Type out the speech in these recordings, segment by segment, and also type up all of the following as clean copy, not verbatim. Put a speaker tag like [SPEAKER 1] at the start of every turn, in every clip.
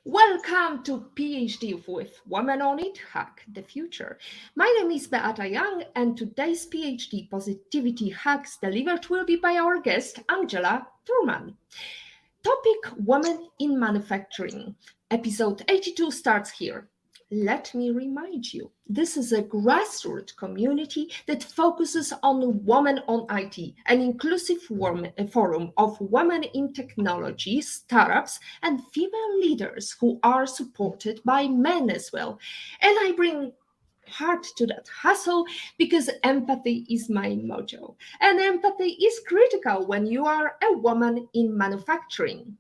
[SPEAKER 1] Welcome to PhD with Women on It, Hack the Future. My name is Beata Young, and today's PhD Positivity Hacks delivered will be by our guest, Angela Thurman. Topic Women in Manufacturing. Episode 82 starts here. Let me remind you, this is a grassroots community that focuses on women on IT, an inclusive forum of women in technology, startups, and female leaders who are supported by men as well. And I bring heart to that hustle because empathy is my mojo. And empathy is critical when you are a woman in manufacturing.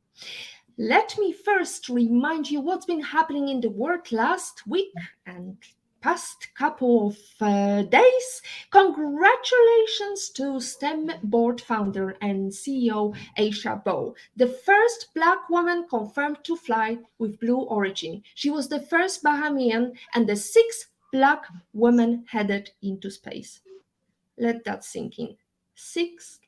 [SPEAKER 1] Let me first remind you what's been happening in the world last week and past couple of days. Congratulations to STEM board founder and CEO Aisha Bowe, the first Black woman confirmed to fly with Blue Origin. She was the first Bahamian and the sixth Black woman headed into space. Let that sink in. 6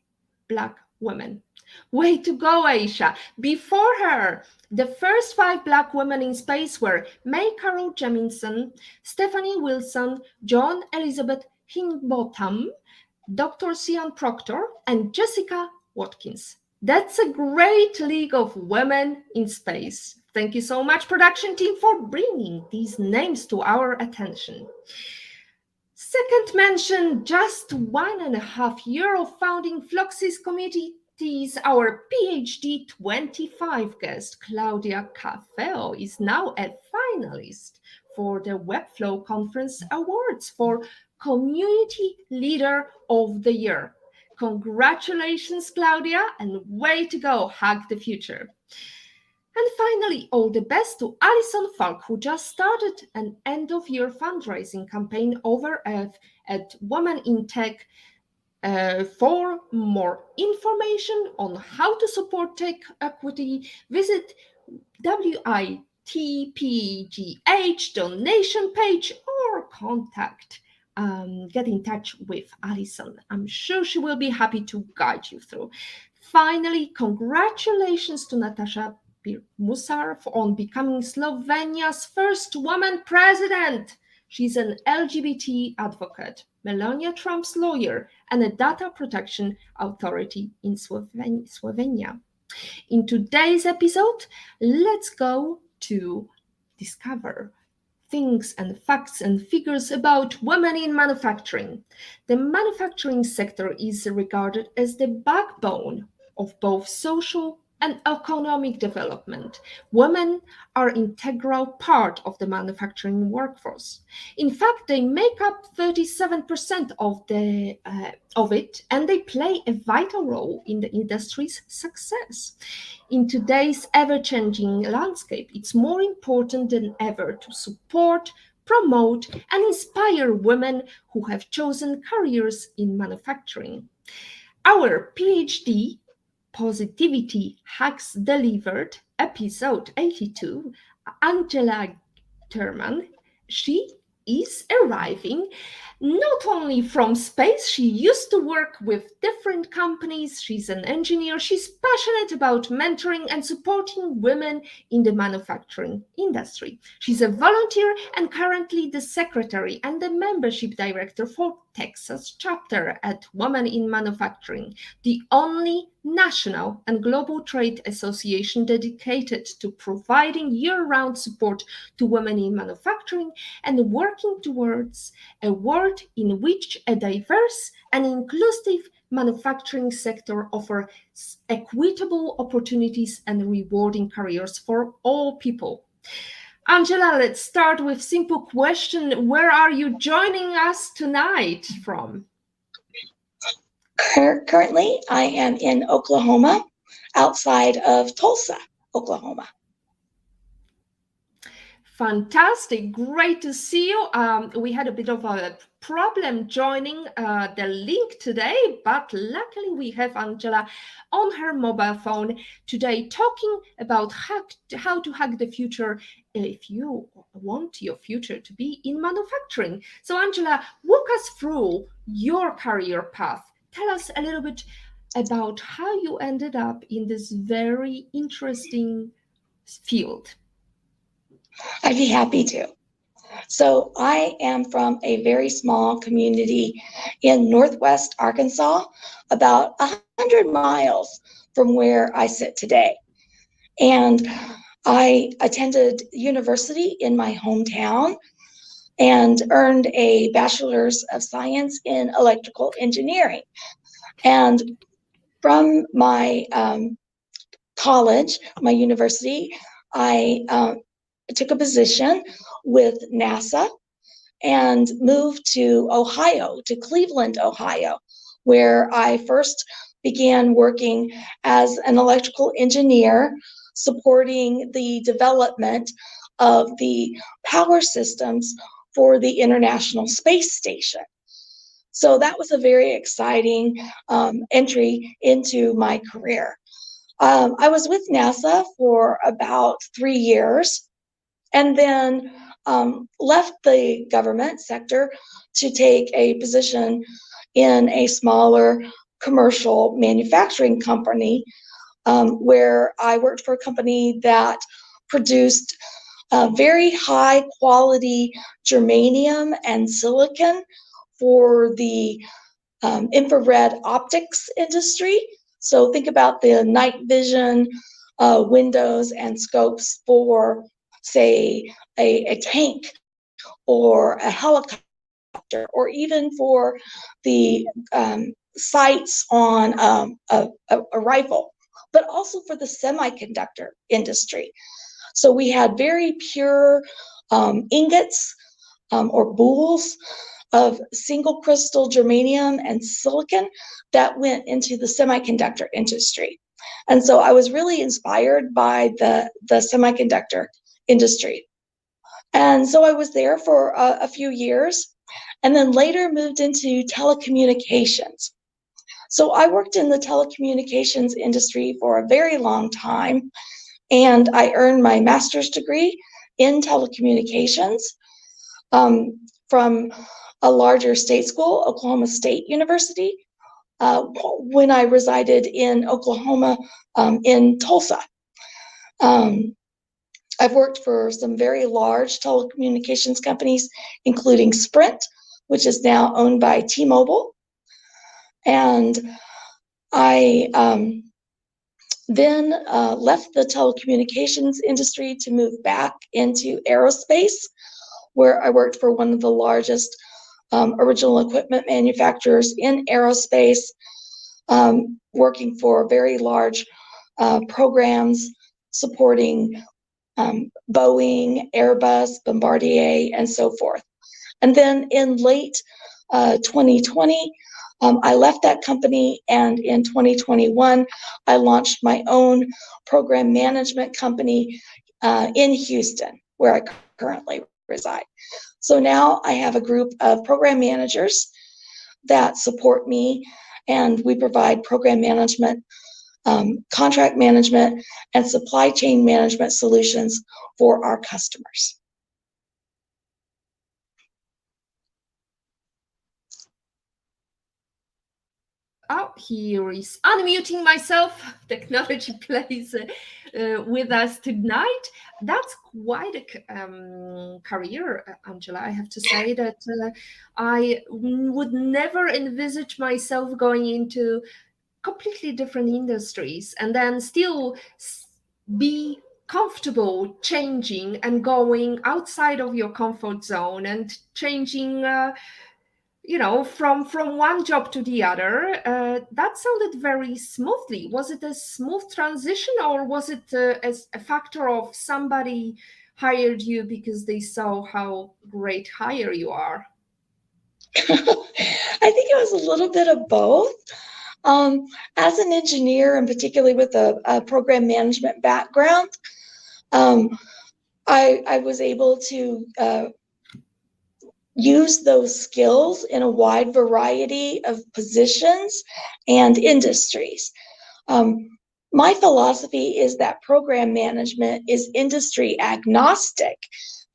[SPEAKER 1] Black women. Way to go, Aisha. Before her, the first 5 Black women in space were May Carol Jemison, Stephanie Wilson, John Elizabeth Higginbotham, Dr. Sian Proctor, and Jessica Watkins. That's a great league of women in space. Thank you so much, production team, for bringing these names to our attention. Second mention, just 1.5 years of founding Fluxys Communities, our PhD 25 guest, Claudia Cafeo, is now a finalist for the Webflow Conference Awards for Community Leader of the Year. Congratulations, Claudia, and way to go, hack the future. And finally, all the best to Alison Falk, who just started an end-of-year fundraising campaign over at Women in Tech. For more information on how to support tech equity, visit WITPGH donation page or get in touch with Alison. I'm sure she will be happy to guide you through. Finally, congratulations to Natasha Musar on becoming Slovenia's first woman president. She's an LGBT advocate, Melania Trump's lawyer, and a data protection authority in Slovenia. In today's episode, let's go to discover things and facts and figures about women in manufacturing. The manufacturing sector is regarded as the backbone of both social and economic development. Women are an integral part of the manufacturing workforce. In fact, they make up 37% of it, and they play a vital role in the industry's success. In today's ever-changing landscape, it's more important than ever to support, promote, and inspire women who have chosen careers in manufacturing. Our PhD Positivity Hacks Delivered, episode 82, Angela Thurman, she is arriving not only from space. She used to work with different companies. She's an engineer. She's passionate about mentoring and supporting women in the manufacturing industry. She's a volunteer and currently the secretary and the membership director for Texas chapter at Women in Manufacturing, the only national and global trade association dedicated to providing year-round support to women in manufacturing and working towards a world in which a diverse and inclusive manufacturing sector offers equitable opportunities and rewarding careers for all people. Angela, let's start with simple question. Where are you joining us tonight from?
[SPEAKER 2] Currently, I am in Oklahoma, outside of Tulsa, Oklahoma.
[SPEAKER 1] Fantastic. Great to see you. We had a bit of a problem joining the link today, but luckily we have Angela on her mobile phone today talking about how to hack the future if you want your future to be in manufacturing. So Angela, walk us through your career path. Tell us a little bit about how you ended up in this very interesting field.
[SPEAKER 2] I'd be happy to. So I am from a very small community in Northwest Arkansas, about 100 miles from where I sit today. And I attended university in my hometown and earned a bachelor's of science in electrical engineering. And from my college, my university, I took a position with NASA and moved to Ohio, to Cleveland, Ohio, where I first began working as an electrical engineer, supporting the development of the power systems for the International Space Station. So that was a very exciting entry into my career. I was with NASA for about 3 years, and then left the government sector to take a position in a smaller commercial manufacturing company, where I worked for a company that produced very high quality germanium and silicon for the infrared optics industry. So think about the night vision windows and scopes for, say, a tank or a helicopter, or even for the sights on a rifle, but also for the semiconductor industry. So we had very pure ingots or boules of single crystal germanium and silicon that went into the semiconductor industry. And so I was really inspired by the semiconductor industry. And so I was there for a few years, and then later moved into telecommunications. So I worked in the telecommunications industry for a very long time, and I earned my master's degree in telecommunications from a larger state school, Oklahoma State University, when I resided in Oklahoma, in Tulsa. I've worked for some very large telecommunications companies, including Sprint, which is now owned by T-Mobile. And I then left the telecommunications industry to move back into aerospace, where I worked for one of the largest original equipment manufacturers in aerospace, working for very large programs supporting Boeing, Airbus, Bombardier, and so forth. And then in late 2020, I left that company, and in 2021, I launched my own program management company in Houston, where I currently reside. So now I have a group of program managers that support me, and we provide program management, contract management, and supply chain management solutions for our customers.
[SPEAKER 1] Oh, here is unmuting myself. Technology plays with us tonight. That's quite a career, Angela. I have to say that I would never envisage myself going into completely different industries and then still be comfortable changing and going outside of your comfort zone and changing from one job to the other. That sounded very smoothly. Was it a smooth transition, or was it as a factor of somebody hired you because they saw how great hire you are?
[SPEAKER 2] I think it was a little bit of both. As an engineer, and particularly with a program management background, I was able to use those skills in a wide variety of positions and industries. My philosophy is that program management is industry agnostic.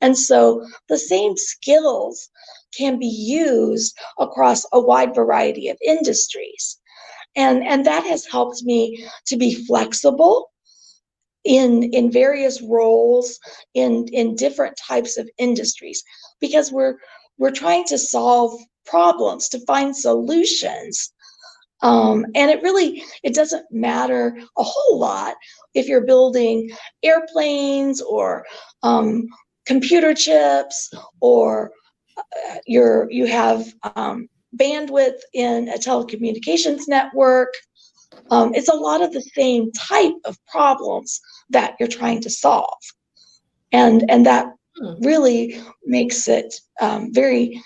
[SPEAKER 2] And so the same skills can be used across a wide variety of industries. And that has helped me to be flexible in various roles in different types of industries, because we're trying to solve problems, to find solutions. And it doesn't matter a whole lot if you're building airplanes or computer chips, or you have bandwidth in a telecommunications network. It's a lot of the same type of problems that you're trying to solve, and that really makes it very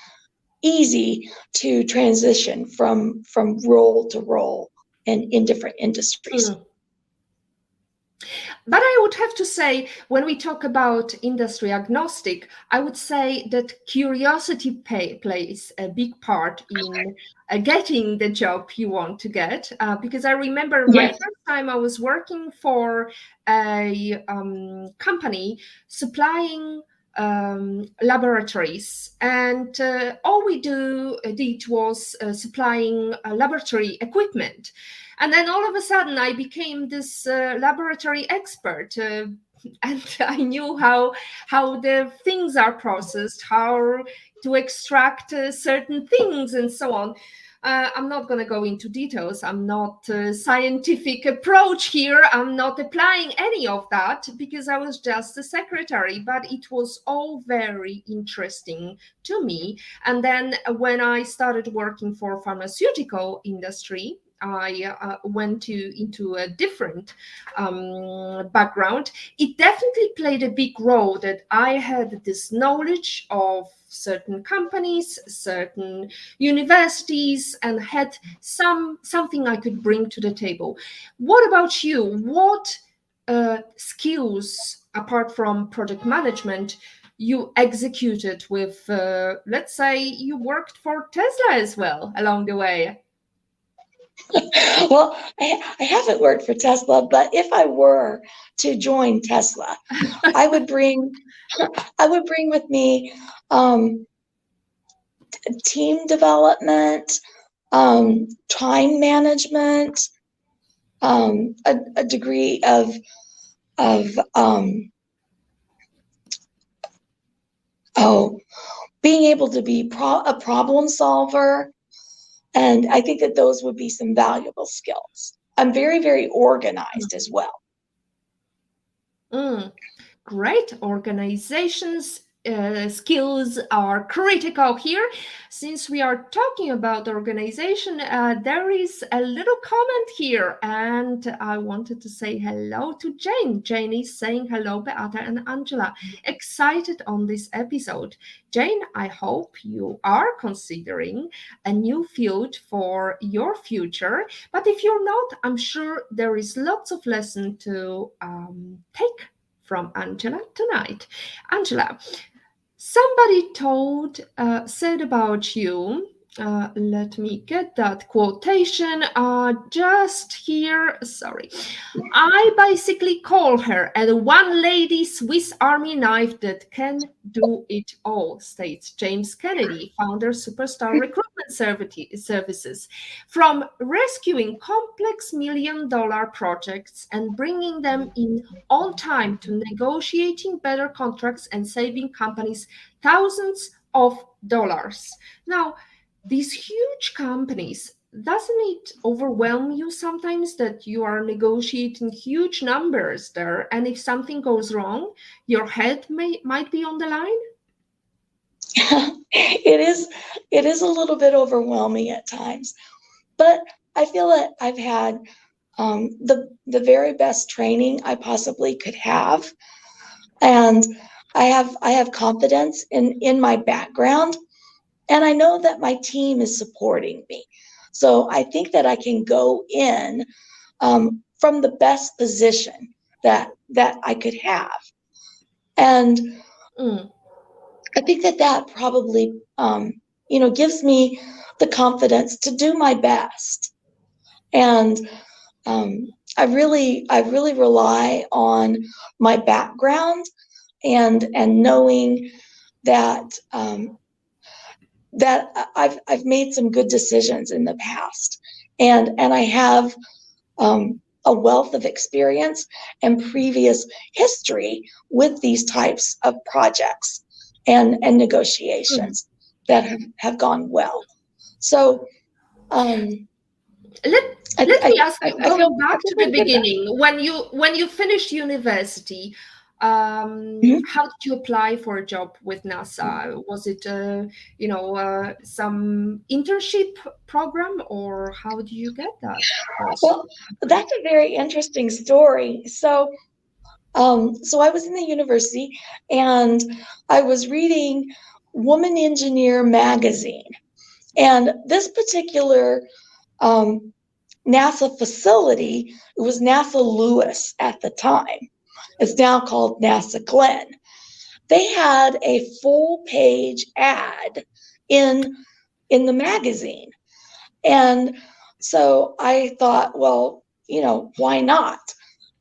[SPEAKER 2] easy to transition from role to role in different industries.
[SPEAKER 1] But I would have to say, when we talk about industry agnostic, I would say that curiosity plays a big part in getting the job you want to get. Because I remember my first time I was working for a company supplying laboratories, and all we did was supplying laboratory equipment. And then all of a sudden I became this laboratory expert, and I knew how the things are processed, how to extract certain things and so on. I'm not going to go into details. I'm not a scientific approach here. I'm not applying any of that, because I was just a secretary, but it was all very interesting to me. And then when I started working for pharmaceutical industry, I went into a different background. It definitely played a big role that I had this knowledge of certain companies, certain universities, and had something I could bring to the table. What about you? What skills, apart from project management, you executed with, let's say you worked for Tesla as well along the way?
[SPEAKER 2] Well, I haven't worked for Tesla, but if I were to join Tesla, I would bring with me team development, time management, a degree of being able to be a problem solver. And I think that those would be some valuable skills. I'm very, very organized as well.
[SPEAKER 1] Great. Organizations skills are critical here. Since we are talking about organization, there is a little comment here, and I wanted to say hello to Jane. Jane is saying hello, Beata and Angela. Excited on this episode. Jane, I hope you are considering a new field for your future, but if you're not, I'm sure there is lots of lesson to take from Angela tonight. Angela, somebody said about you, let me get that quotation just here, sorry. I basically call her a one-lady Swiss Army knife that can do it all, states James Kennedy, founder Superstar Recruitment Services. From rescuing complex million-dollar projects and bringing them in on time to negotiating better contracts and saving companies thousands of dollars. Now, these huge companies, doesn't it overwhelm you sometimes that you are negotiating huge numbers there, and if something goes wrong, your head might be on the line?
[SPEAKER 2] It is a little bit overwhelming at times, but I feel that I've had the very best training I possibly could have, and I have confidence in my background, and I know that my team is supporting me. So I think that I can go in from the best position that I could have. And I think that probably, gives me the confidence to do my best. And I really rely on my background and knowing that that I've made some good decisions in the past, and I have a wealth of experience and previous history with these types of projects and negotiations that have gone well. So
[SPEAKER 1] let let me ask you,
[SPEAKER 2] I feel
[SPEAKER 1] going back to the
[SPEAKER 2] pretty good about it.
[SPEAKER 1] beginning, when you finished university, how did you apply for a job with NASA? Was it some internship program, or how did you get that first?
[SPEAKER 2] Well, that's a very interesting story. So I was in the university and I was reading Woman Engineer magazine. And this particular NASA facility, it was NASA Lewis at the time. It's now called NASA Glenn. They had a full page ad in the magazine. And so I thought, well, why not?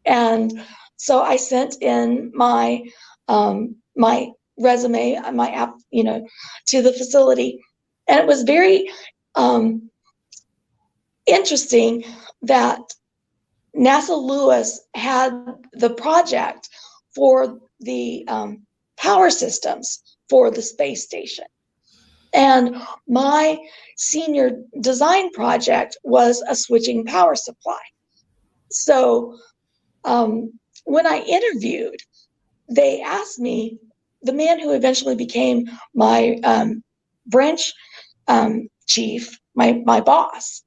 [SPEAKER 2] And so I sent in my my resume, my app, to the facility, and it was very interesting that NASA Lewis had the project for the power systems for the space station. And my senior design project was a switching power supply. So when I interviewed, they asked me, the man who eventually became my branch chief, my boss,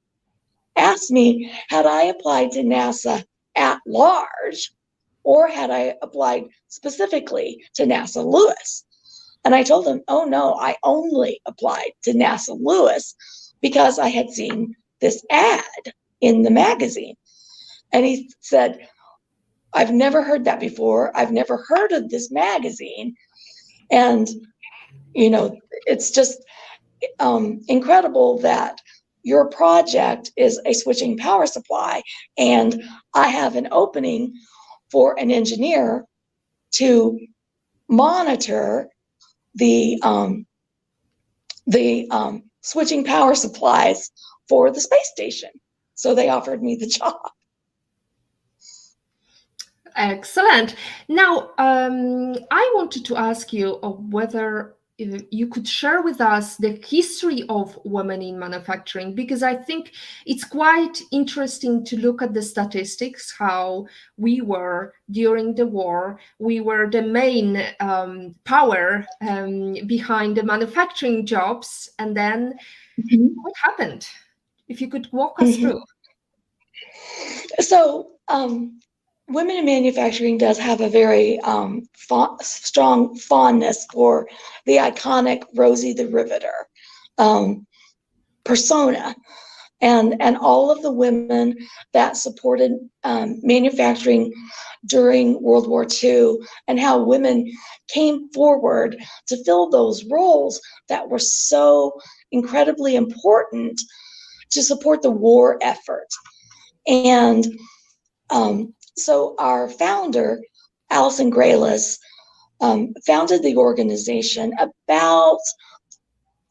[SPEAKER 2] asked me, had I applied to NASA at large or had I applied specifically to NASA Lewis? And I told him, oh no, I only applied to NASA Lewis because I had seen this ad in the magazine. And he said, I've never heard that before. I've never heard of this magazine. And, it's just incredible that your project is a switching power supply. And I have an opening for an engineer to monitor the switching power supplies for the space station. So they offered me the job.
[SPEAKER 1] Excellent. Now, I wanted to ask you whether you could share with us the history of women in manufacturing, because I think it's quite interesting to look at the statistics, how we were during the war. We were the main power behind the manufacturing jobs. And then what happened? If you could walk us through.
[SPEAKER 2] So, women in manufacturing does have a very strong fondness for the iconic Rosie the Riveter persona, and all of the women that supported manufacturing during World War II, and how women came forward to fill those roles that were so incredibly important to support the war effort. And so our founder, Allison Graylis, founded the organization about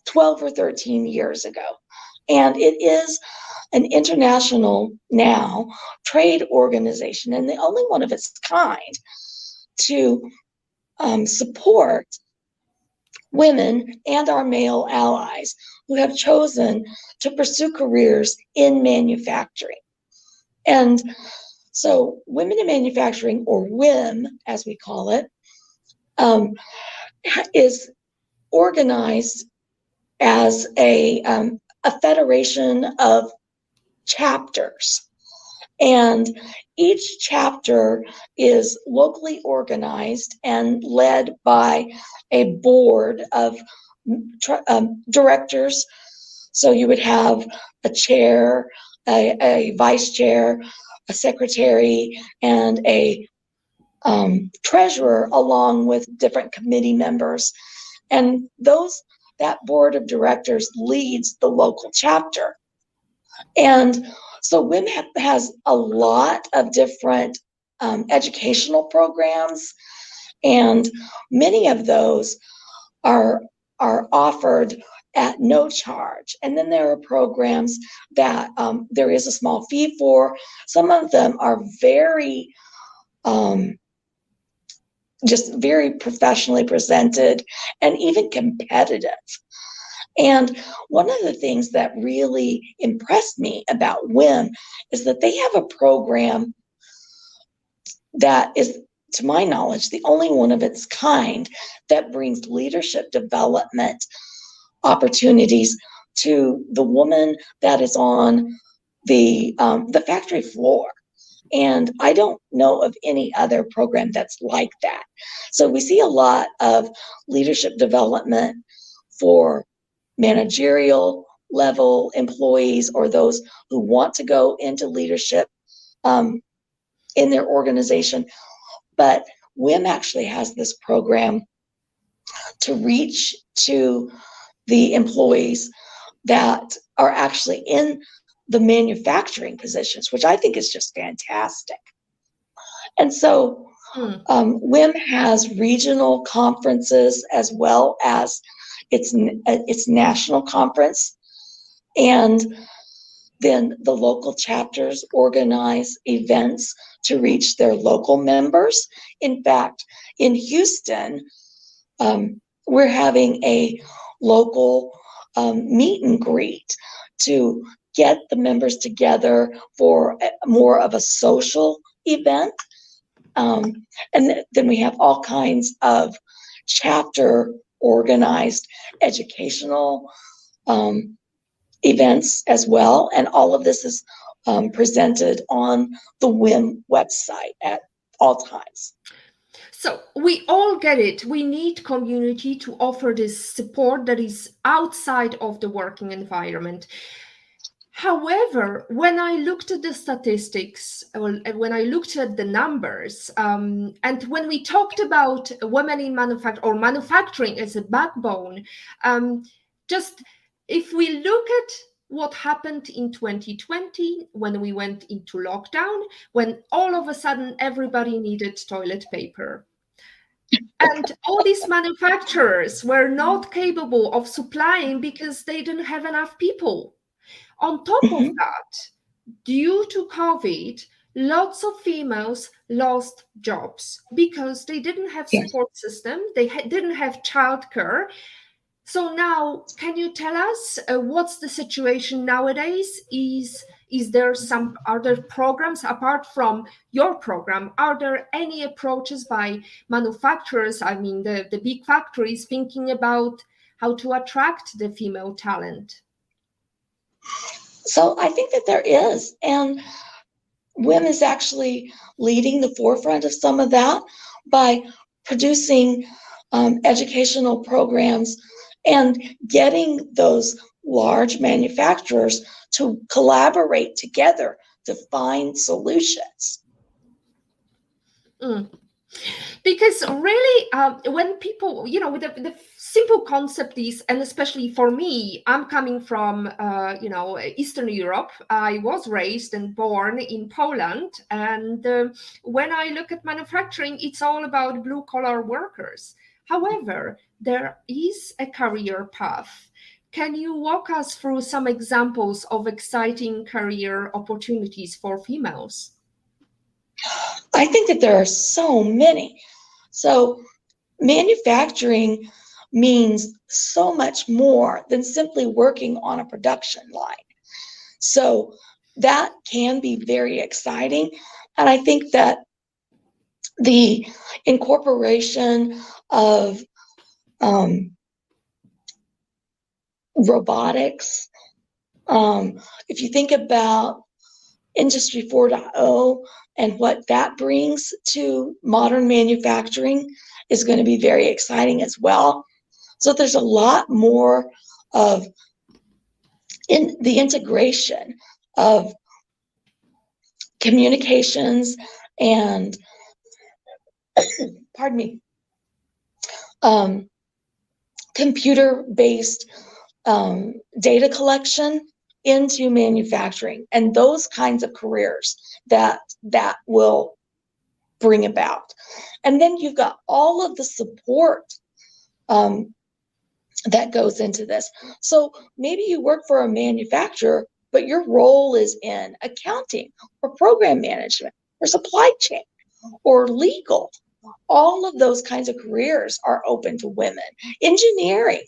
[SPEAKER 2] 12 or 13 years ago. And it is an international now trade organization, and the only one of its kind to support women and our male allies who have chosen to pursue careers in manufacturing. And so Women in Manufacturing, or WIM as we call it, is organized as a federation of chapters. And each chapter is locally organized and led by a board of directors. So you would have a chair, a vice chair, a secretary, and a treasurer, along with different committee members. And that board of directors leads the local chapter. And so WIM has a lot of different educational programs, and many of those are offered at no charge. And then there are programs that there is a small fee for. Some of them are very, just very professionally presented and even competitive. And one of the things that really impressed me about WIM is that they have a program that is, to my knowledge, the only one of its kind that brings leadership development opportunities to the woman that is on the factory floor. And I don't know of any other program that's like that. So we see a lot of leadership development for managerial level employees or those who want to go into leadership in their organization. But WIM actually has this program to reach to the employees that are actually in the manufacturing positions, which I think is just fantastic. And so WIM has regional conferences as well as its national conference. And then the local chapters organize events to reach their local members. In fact, in Houston, we're having a local meet and greet to get the members together for more of a social event. And then we have all kinds of chapter organized educational events as well. And all of this is presented on the WIM website at all times.
[SPEAKER 1] So we all get it. We need community to offer this support that is outside of the working environment. However, when I looked at the statistics, when I looked at the numbers, and when we talked about women in manufacturing as a backbone, just if we look at what happened in 2020 when we went into lockdown, when all of a sudden everybody needed toilet paper. And all these manufacturers were not capable of supplying because they didn't have enough people. On top of that, due to COVID, lots of females lost jobs because they didn't have support system, they didn't have childcare. So now, can you tell us what's the situation nowadays? Are there programs apart from your program? Are there any approaches by manufacturers, I mean the big factories, thinking about how to attract the female talent?
[SPEAKER 2] So I think that there is, and WIM is actually leading the forefront of some of that by producing educational programs and getting those large manufacturers to collaborate together to find solutions.
[SPEAKER 1] Because really, when people, with the simple concept is, and especially for me, I'm coming from, Eastern Europe. I was raised and born in Poland. And when I look at manufacturing, it's all about blue collar workers. However, there is a career path. Can you walk us through some examples of exciting career opportunities for females?
[SPEAKER 2] I think that there are so many. So manufacturing means so much more than simply working on a production line. So that can be very exciting. And I think that the incorporation of robotics, if you think about Industry 4.0 and what that brings to modern manufacturing is going to be very exciting as well. So there's a lot more of the integration of communications and pardon me, computer-based data collection into manufacturing, and those kinds of careers that will bring about. And then you've got all of the support that goes into this. So maybe you work for a manufacturer, but your role is in accounting or program management or supply chain or legal. All of those kinds of careers are open to women. Engineering.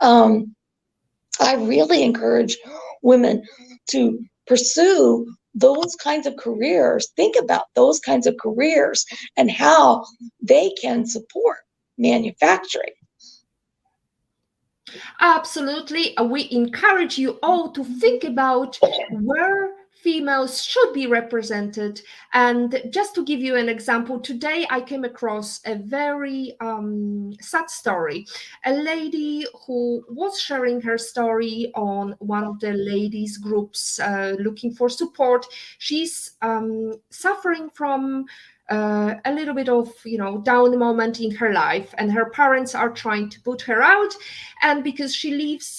[SPEAKER 2] I really encourage women to pursue those kinds of careers. Think about those kinds of careers and how they can support manufacturing.
[SPEAKER 1] Absolutely. We encourage you all to think about where females should be represented. And just to give you an example, today I came across a very sad story. A lady who was sharing her story on one of the ladies' groups looking for support. She's suffering from a little bit of down moment in her life, and her parents are trying to put her out, and because she lives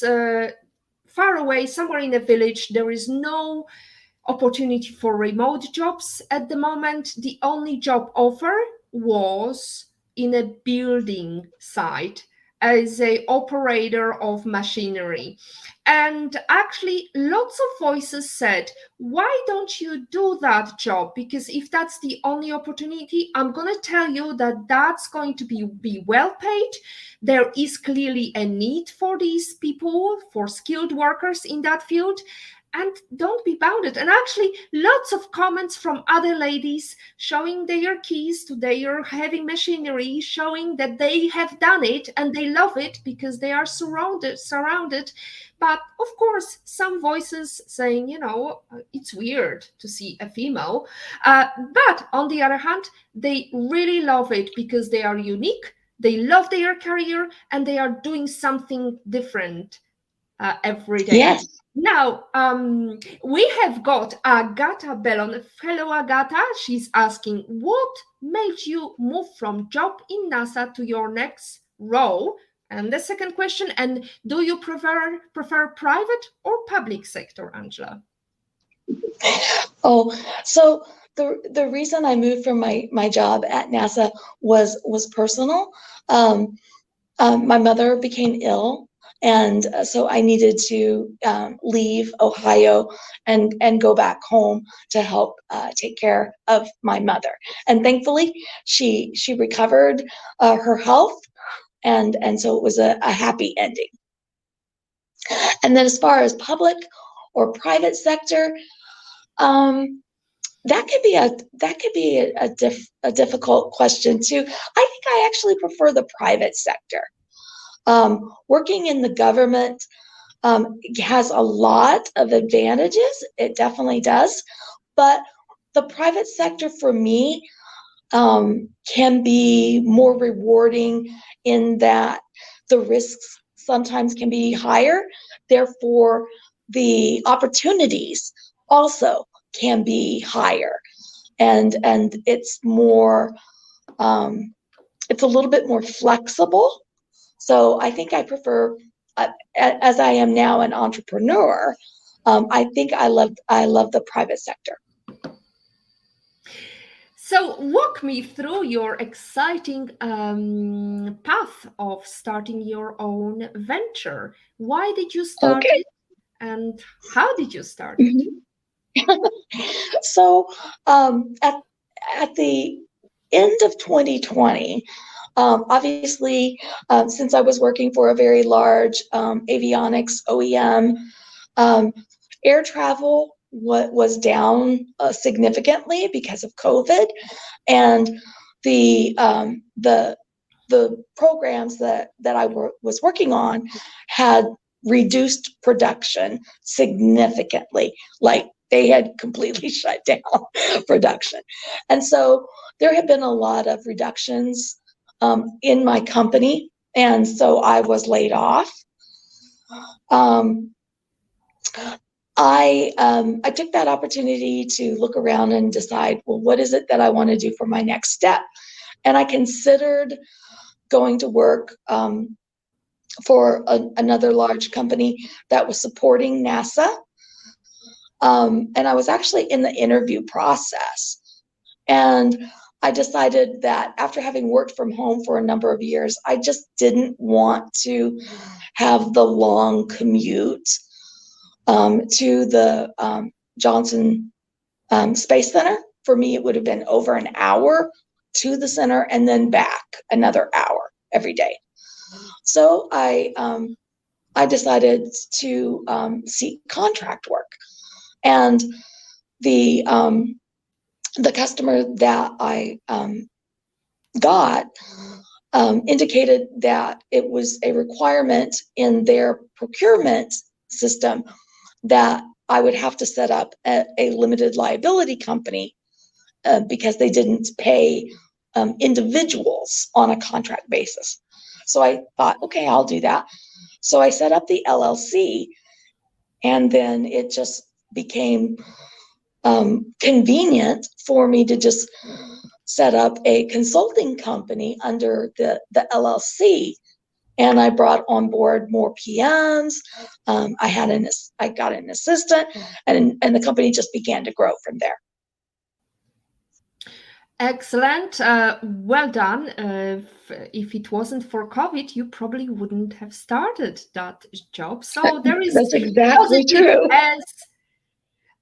[SPEAKER 1] far away somewhere in a village, there is no opportunity for remote jobs at the moment. The only job offer was in a building site as a operator of machinery. And actually lots of voices said, why don't you do that job? Because if that's the only opportunity, I'm going to tell you that that's going to be well paid. There is clearly a need for these people, for skilled workers in that field. And don't be bounded. And actually lots of comments from other ladies showing their keys to their heavy machinery, showing that they have done it and they love it because they are surrounded. But of course, some voices saying, it's weird to see a female. But on the other hand, they really love it because they are unique. They love their career and they are doing something different every day.
[SPEAKER 2] Yes.
[SPEAKER 1] Now, we have got Agata Bellon. Hello, Agata. She's asking, what made you move from job in NASA to your next role? And the second question, and do you prefer private or public sector, Angela?
[SPEAKER 2] Oh, so the reason I moved from my job at NASA was personal. My mother became ill, and so I needed to leave Ohio and go back home to help take care of my mother. And thankfully, she recovered her health, and so it was a happy ending. And then as far as public or private sector, that could be a difficult question too. I think I actually prefer the private sector. Working in the government has a lot of advantages. It definitely does. But the private sector for me can be more rewarding in that the risks sometimes can be higher. Therefore, the opportunities also can be higher. And it's more, it's a little bit more flexible. So I think I prefer, as I am now an entrepreneur, I think I love the private sector.
[SPEAKER 1] So walk me through your exciting path of starting your own venture. Why did you start it, and how did you start it?
[SPEAKER 2] So at the end of 2020, obviously, since I was working for a very large avionics OEM, air travel was down significantly because of COVID, and the programs that I was working on had reduced production significantly, like they had completely shut down production. And so there had been a lot of reductions in my company, and so I was laid off. I took that opportunity to look around and decide, well, what is it that I want to do for my next step? And I considered going to work for another large company that was supporting NASA. And I was actually in the interview process. And I decided that after having worked from home for a number of years, I just didn't want to have the long commute to the Johnson Space Center. For me, it would have been over an hour to the center and then back another hour every day. So I decided to seek contract work, and the customer that I got indicated that it was a requirement in their procurement system that I would have to set up a limited liability company because they didn't pay individuals on a contract basis. So I thought, okay, I'll do that. So I set up the LLC, and then it just became convenient for me to just set up a consulting company under the LLC. And I brought on board more PMs. I got an assistant, and the company just began to grow from there.
[SPEAKER 1] Excellent. Well done. If it wasn't for COVID, you probably wouldn't have started that job. So there is
[SPEAKER 2] That's exactly true.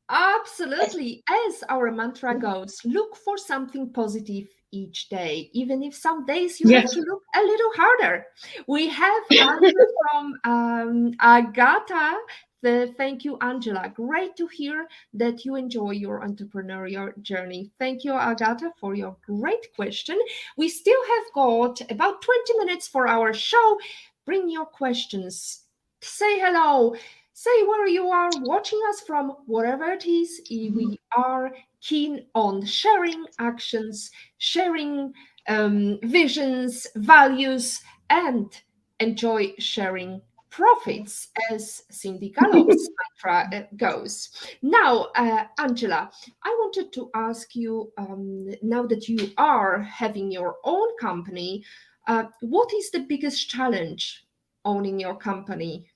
[SPEAKER 1] Absolutely. As our mantra goes, look for something positive each day, even if some days you have to look a little harder. We have answer from Agata. Thank you, Angela. Great to hear that you enjoy your entrepreneurial journey. Thank you, Agata, for your great question. We still have got about 20 minutes for our show. Bring your questions. Say hello. Say where you are watching us from, whatever it is. We are keen on sharing actions, sharing visions, values, and enjoy sharing profits, as Cindy Gallop's mantra goes. Now, Angela, I wanted to ask you, now that you are having your own company, what is the biggest challenge owning your company?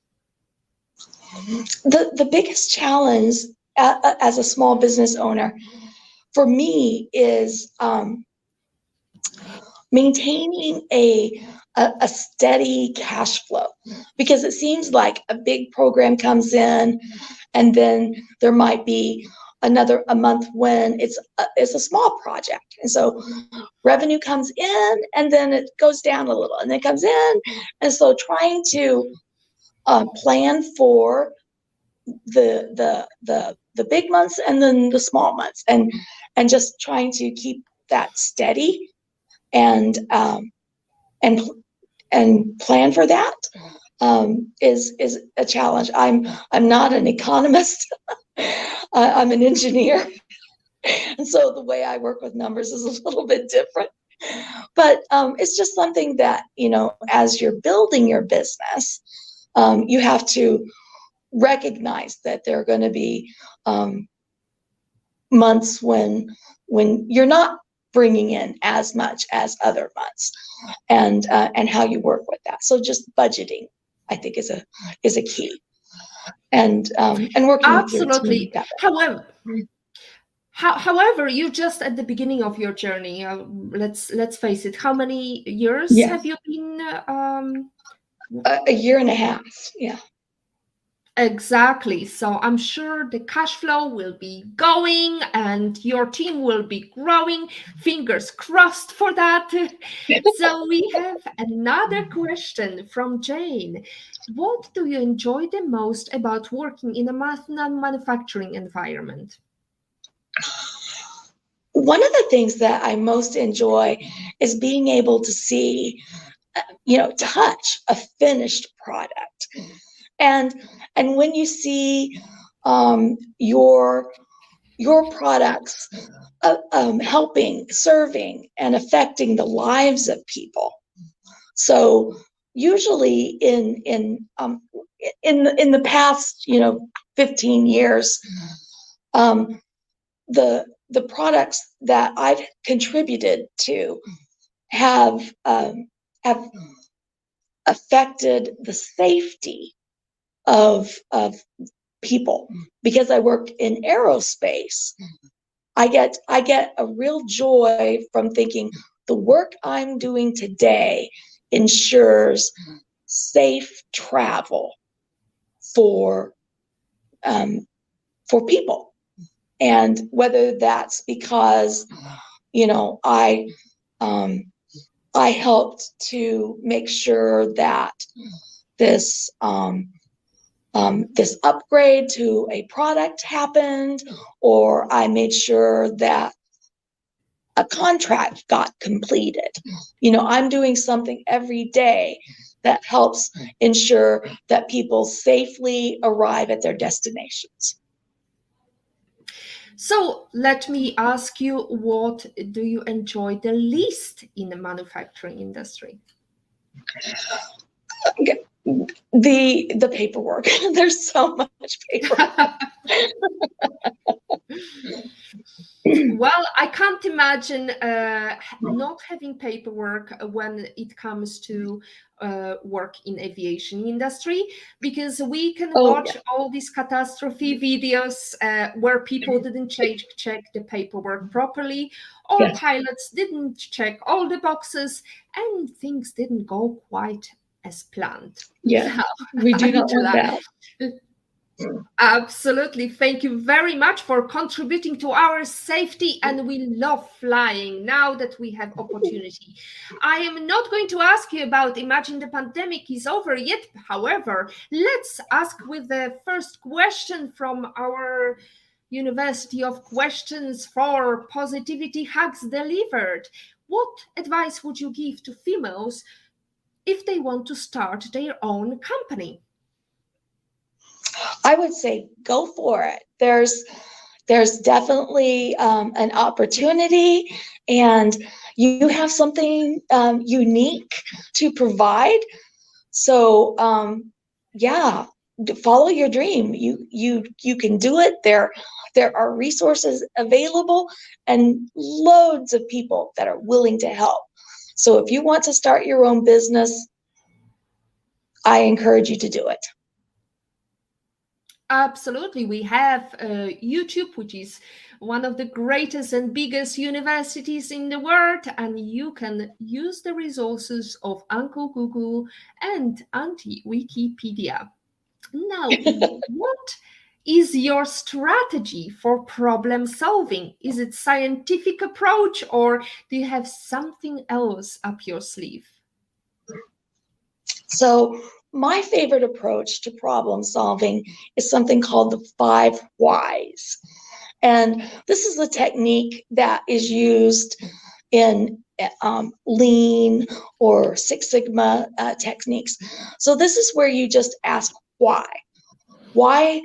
[SPEAKER 2] The biggest challenge as a small business owner for me is maintaining a steady cash flow, because it seems like a big program comes in and then there might be a month when it's a small project, and so revenue comes in and then it goes down a little and then comes in, and so trying to plan for the big months and then the small months, and just trying to keep that steady and plan for that is a challenge. I'm not an economist. I'm an engineer, and so the way I work with numbers is a little bit different. But it's just something that, as you're building your business, you have to recognize that there are going to be months when you're not bringing in as much as other months, and how you work with that. So just budgeting, I think, is a key, and working
[SPEAKER 1] absolutely.
[SPEAKER 2] with your team.
[SPEAKER 1] However, you just at the beginning of your journey. Let's face it. How many years have you been?
[SPEAKER 2] A year and a half. Yeah.
[SPEAKER 1] Exactly. So I'm sure the cash flow will be going and your team will be growing. Fingers crossed for that. So we have another question from Jane. What do you enjoy the most about working in a manufacturing environment?
[SPEAKER 2] One of the things that I most enjoy is being able to see, touch a finished product. And when you see your products helping, serving, and affecting the lives of people. So usually in the past 15 years, the products that I've contributed to have affected the safety of people, because I work in aerospace. I get a real joy from thinking the work I'm doing today ensures safe travel for people. And whether that's because, I helped to make sure that this this upgrade to a product happened, or I made sure that a contract got completed. I'm doing something every day that helps ensure that people safely arrive at their destinations.
[SPEAKER 1] So let me ask you, what do you enjoy the least in the manufacturing industry?
[SPEAKER 2] The paperwork. There's so much paperwork.
[SPEAKER 1] Well, I can't imagine not having paperwork when it comes to work in aviation industry, because we can watch all these catastrophe videos where people didn't check the paperwork properly, or pilots didn't check all the boxes, and things didn't go quite as planned.
[SPEAKER 2] Yeah, we do not want that.
[SPEAKER 1] Absolutely. Thank you very much for contributing to our safety, and we love flying now that we have opportunity. I am not going to ask you about imagine the pandemic is over yet. However, let's ask with the first question from our University of Questions for Positivity Hacks Delivered. What advice would you give to females if they want to start their own company?
[SPEAKER 2] I would say go for it. There's definitely an opportunity, and you have something unique to provide. So follow your dream. You can do it. There are resources available and loads of people that are willing to help. So if you want to start your own business, I encourage you to do it.
[SPEAKER 1] Absolutely. We have YouTube, which is one of the greatest and biggest universities in the world, and you can use the resources of Uncle Google and Auntie Wikipedia. Now, what is your strategy for problem solving? Is it scientific approach, or do you have something else up your sleeve?
[SPEAKER 2] So my favorite approach to problem solving is something called the 5 whys. And this is a technique that is used in Lean or Six Sigma techniques. So this is where you just ask why. Why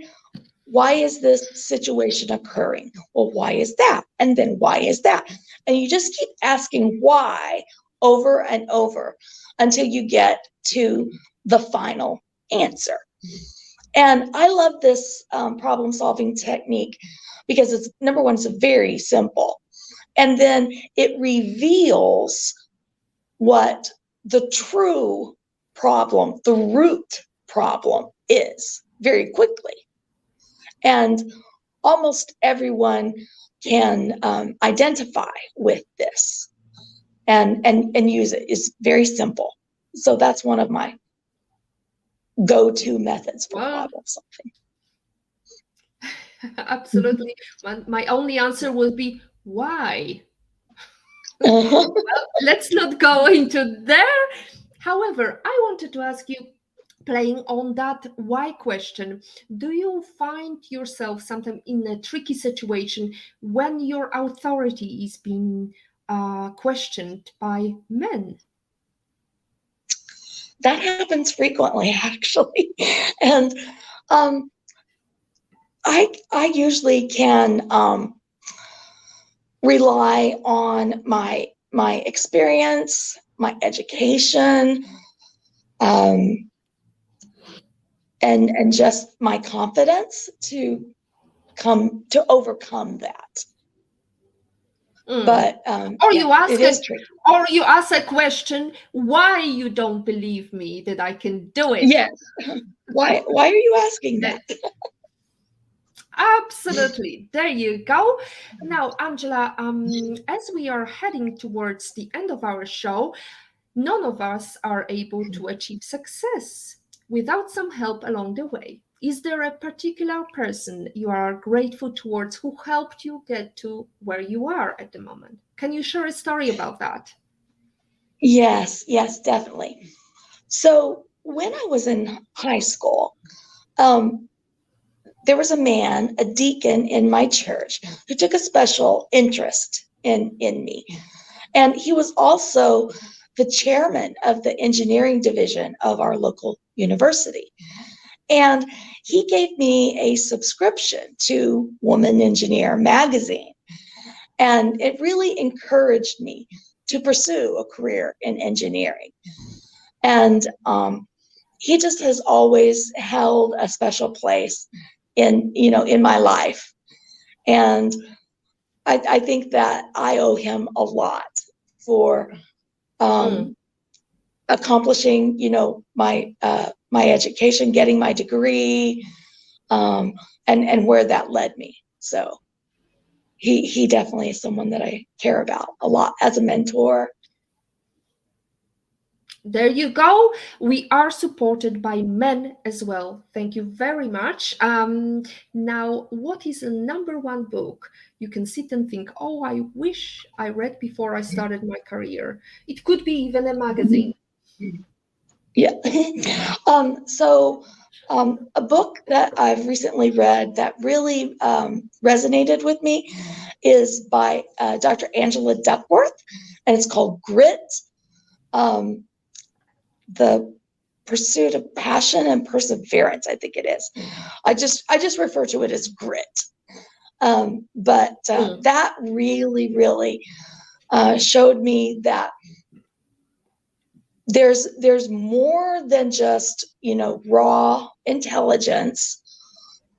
[SPEAKER 2] is this situation occurring? Well, why is that? And then why is that? And you just keep asking why over and over until you get to the final answer. And I love this problem solving technique because it's, number one, it's very simple. And then it reveals what the true problem, the root problem is very quickly. And almost everyone can identify with this and use it. It's very simple. So that's one of my go-to methods for problem solving.
[SPEAKER 1] Absolutely. My only answer will be why. Well, let's not go into there. However, I wanted to ask you, playing on that why question, do you find yourself sometimes in a tricky situation when your authority is being questioned by men?
[SPEAKER 2] That happens frequently, actually. And I usually can rely on my experience, my education, and just my confidence to overcome that. But
[SPEAKER 1] you ask a question why you don't believe me that I can do it.
[SPEAKER 2] Yes. Why are you asking that?
[SPEAKER 1] Absolutely. There you go. Now, Angela, as we are heading towards the end of our show, none of us are able to achieve success without some help along the way. Is there a particular person you are grateful towards who helped you get to where you are at the moment? Can you share a story about that?
[SPEAKER 2] Yes, definitely. So when I was in high school, um, there was a man, a deacon in my church, who took a special interest in me. And he was also the chairman of the engineering division of our local university. And he gave me a subscription to Woman Engineer magazine. And it really encouraged me to pursue a career in engineering. And he just has always held a special place in my life. And I think that I owe him a lot for
[SPEAKER 1] Mm.
[SPEAKER 2] accomplishing, my education, getting my degree, and where that led me. So he definitely is someone that I care about a lot as a mentor.
[SPEAKER 1] There you go. We are supported by men as well. Thank you very much. Now, what is the number one book you can sit and think, oh, I wish I read before I started my career? It could be even a magazine.
[SPEAKER 2] Yeah. A book that I've recently read that really resonated with me is by Dr. Angela Duckworth, and it's called Grit. The pursuit of passion and perseverance, I think it is. I just refer to it as grit. But that really showed me that there's more than just raw intelligence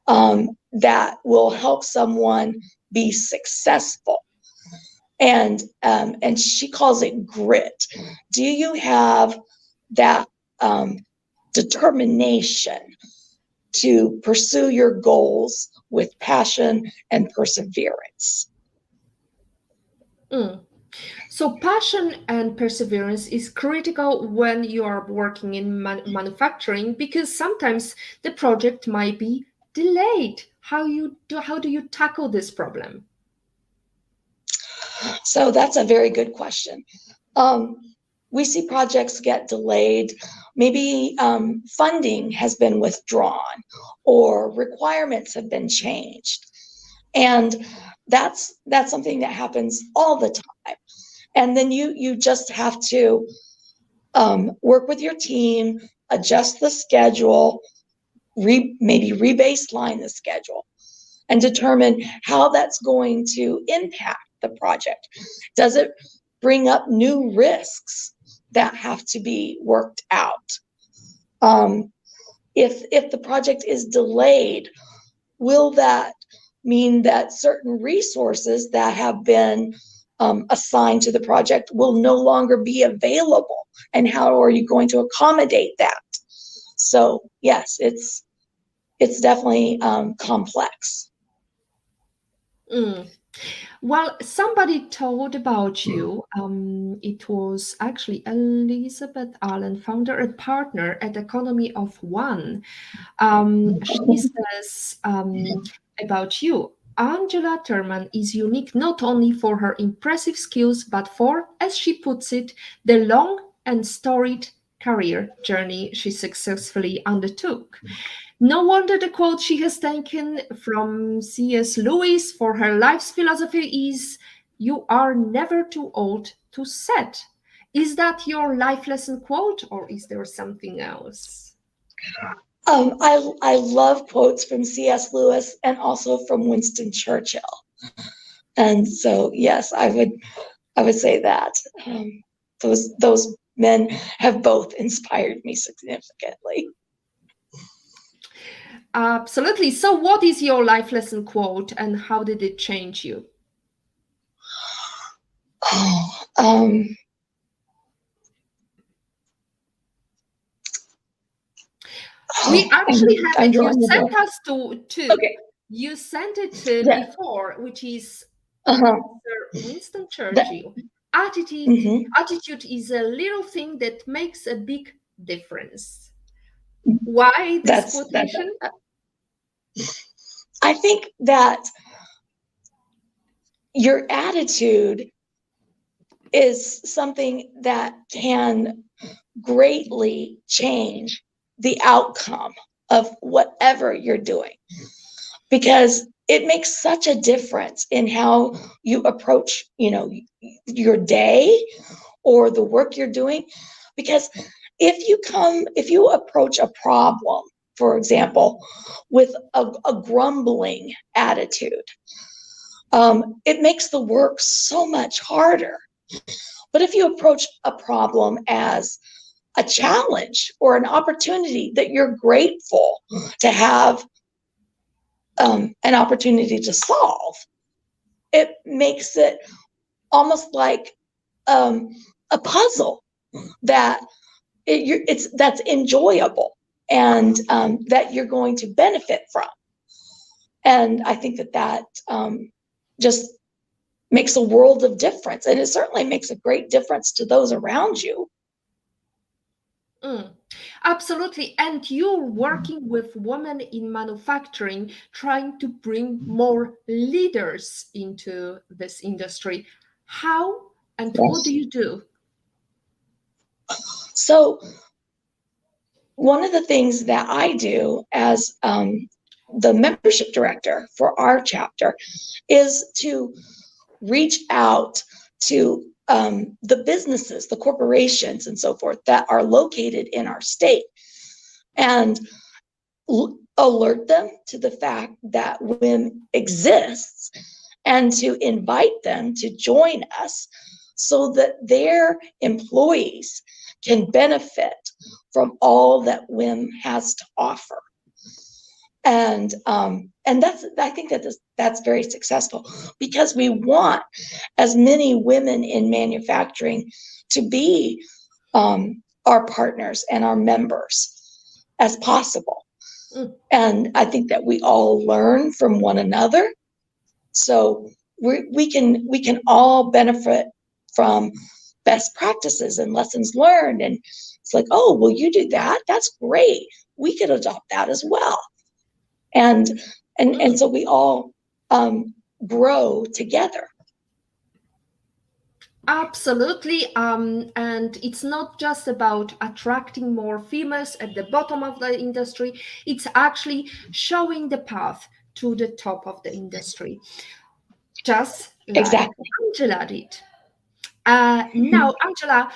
[SPEAKER 2] that will help someone be successful. And she calls it grit. Do you have that determination to pursue your goals with passion and perseverance?
[SPEAKER 1] So passion and perseverance is critical when you are working in manufacturing, because sometimes the project might be delayed. How do you tackle this problem?
[SPEAKER 2] So that's a very good question. We see projects get delayed. Maybe funding has been withdrawn or requirements have been changed. And that's something that happens all the time. And then you just have to work with your team, adjust the schedule, maybe re-baseline the schedule, and determine how that's going to impact the project. Does it bring up new risks that have to be worked out? If the project is delayed, will that mean that certain resources that have been assigned to the project will no longer be available? And how are you going to accommodate that? So yes, it's definitely complex.
[SPEAKER 1] Well, somebody told about you. It was actually Elizabeth Allen, founder and partner at Economy of One. She says about you, Angela Thurman is unique not only for her impressive skills, but for, as she puts it, the long and storied career journey she successfully undertook. No wonder the quote she has taken from C.S. Lewis for her life's philosophy is, "You are never too old to set." Is that your life lesson quote, or is there something else?
[SPEAKER 2] I love quotes from C.S. Lewis and also from Winston Churchill, and so yes, I would say that those men have both inspired me significantly.
[SPEAKER 1] Absolutely. So, what is your life lesson quote, and how did it change you?
[SPEAKER 2] Oh,
[SPEAKER 1] We actually have
[SPEAKER 2] I'm
[SPEAKER 1] it. You
[SPEAKER 2] drawing a
[SPEAKER 1] sent
[SPEAKER 2] blank.
[SPEAKER 1] us to two.
[SPEAKER 2] Okay.
[SPEAKER 1] You sent it
[SPEAKER 2] Yeah.
[SPEAKER 1] before, which is
[SPEAKER 2] Uh-huh.
[SPEAKER 1] Sir Winston
[SPEAKER 2] That,
[SPEAKER 1] Churchill. Attitude,
[SPEAKER 2] mhm.
[SPEAKER 1] attitude is a little thing that makes a big difference. Why this
[SPEAKER 2] That's
[SPEAKER 1] quotation?
[SPEAKER 2] I think that your attitude is something that can greatly change the outcome of whatever you're doing, because it makes such a difference in how you approach, your day or the work you're doing. Because if you approach a problem, for example, with a grumbling attitude, it makes the work so much harder. But if you approach a problem as a challenge or an opportunity that you're grateful to have, an opportunity to solve, it makes it almost like, a puzzle that that's enjoyable, and that you're going to benefit from. And I think that just makes a world of difference, and it certainly makes a great difference to those around you.
[SPEAKER 1] Mm, absolutely. And you're working with women in manufacturing, trying to bring more leaders into this industry. How and what do
[SPEAKER 2] Yes.
[SPEAKER 1] you do?
[SPEAKER 2] So one of the things that I do as, the membership director for our chapter is to reach out to, the businesses, the corporations, and so forth that are located in our state, and alert them to the fact that WIM exists, and to invite them to join us so that their employees can benefit from all that WIM has to offer. And that's, I think that's very successful, because we want as many women in manufacturing to be, our partners and our members as possible.
[SPEAKER 1] Mm,
[SPEAKER 2] And I think that we all learn from one another, so we can all benefit from best practices and lessons learned. And it's like, oh, well, you do that, that's great, we could adopt that as well. And
[SPEAKER 1] mm.
[SPEAKER 2] so we all, grow together.
[SPEAKER 1] Absolutely. And it's not just about attracting more females at the bottom of the industry, it's actually showing the path to the top of the industry, just like
[SPEAKER 2] Exactly.
[SPEAKER 1] Angela did.
[SPEAKER 2] Mhm.
[SPEAKER 1] Now, Angela,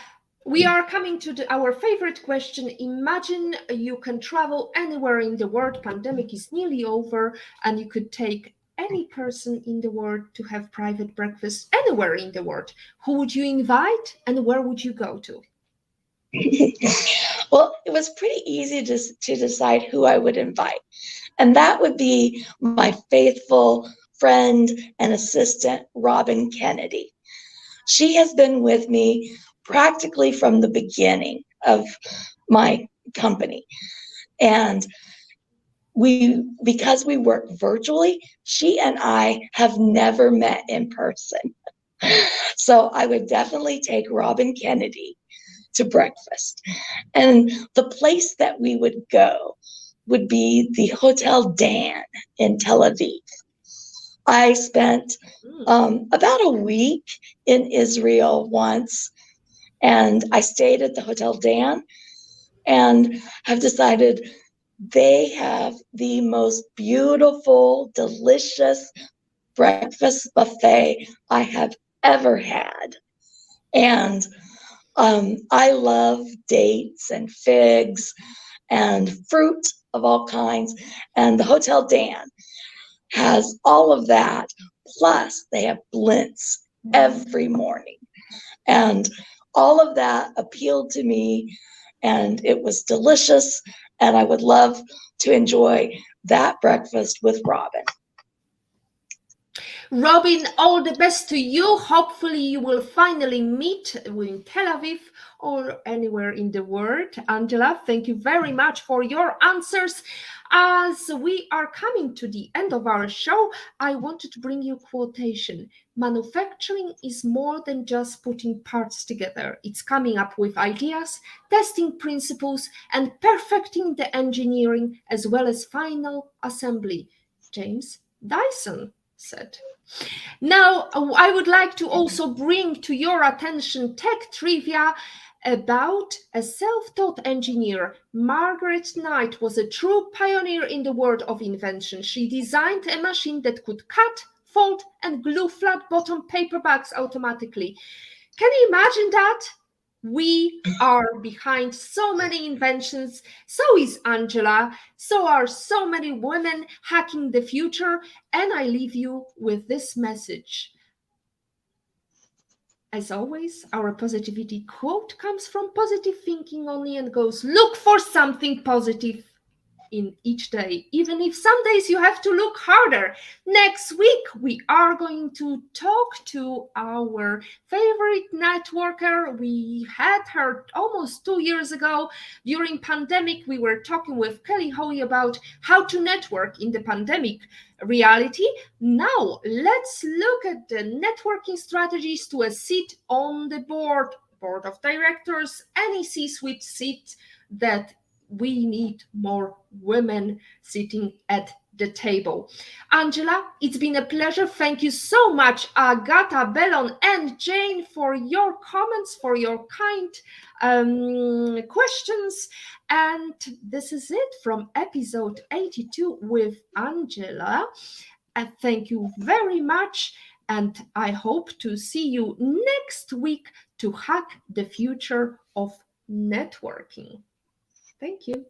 [SPEAKER 1] we are coming to our favorite question. Imagine you can travel anywhere in the world, pandemic is nearly over, and you could take any person in the world to have private breakfast anywhere in the world. Who would you invite and where would you go to?
[SPEAKER 2] Well, it was pretty easy to decide who I would invite. And that would be my faithful friend and assistant, Robin Kennedy. She has been with me practically from the beginning of my company. And because we work virtually, she and I have never met in person. So I would definitely take Robin Kennedy to breakfast. And the place that we would go would be the Hotel Dan in Tel Aviv. I spent,
[SPEAKER 1] Mm,
[SPEAKER 2] about a week in Israel once, and I stayed at the Hotel Dan, and have decided they have the most beautiful, delicious breakfast buffet I have ever had. And I love dates and figs and fruit of all kinds. And the Hotel Dan has all of that. Plus, they have blintz every morning. And all of that appealed to me, and it was delicious. And I would love to enjoy that breakfast with Robin.
[SPEAKER 1] Robin, all the best to you. Hopefully you will finally meet in Tel Aviv or anywhere in the world. Angela, thank you very much for your answers. As we are coming to the end of our show, I wanted to bring you a quotation. Manufacturing is more than just putting parts together. It's coming up with ideas, testing principles, and perfecting the engineering as well as final assembly. James Dyson said. Now, I would like to also bring to your attention tech trivia about a self-taught engineer. Margaret Knight was a true pioneer in the world of invention. She designed a machine that could cut, fold, and glue flat-bottom paperbacks automatically. Can you imagine that? We are behind so many inventions. So is Angela. So are so many women hacking the future. And I leave you with this message. As always, our positivity quote comes from positive thinking only and goes, look for something positive in each day, even if some days you have to look harder. Next week, we are going to talk to our favorite networker. We had her almost 2 years ago. During pandemic, we were talking with Kelly Hoey about how to network in the pandemic reality. Now, let's look at the networking strategies to a seat on the board of directors, any C-suite seat that we need more women sitting at the table. Angela, it's been a pleasure. Thank you so much, Agata, Bellon, and Jane, for your comments, for your kind questions. And this is it from episode 82 with Angela. And thank you very much. And I hope to see you next week to hack the future of networking. Thank you.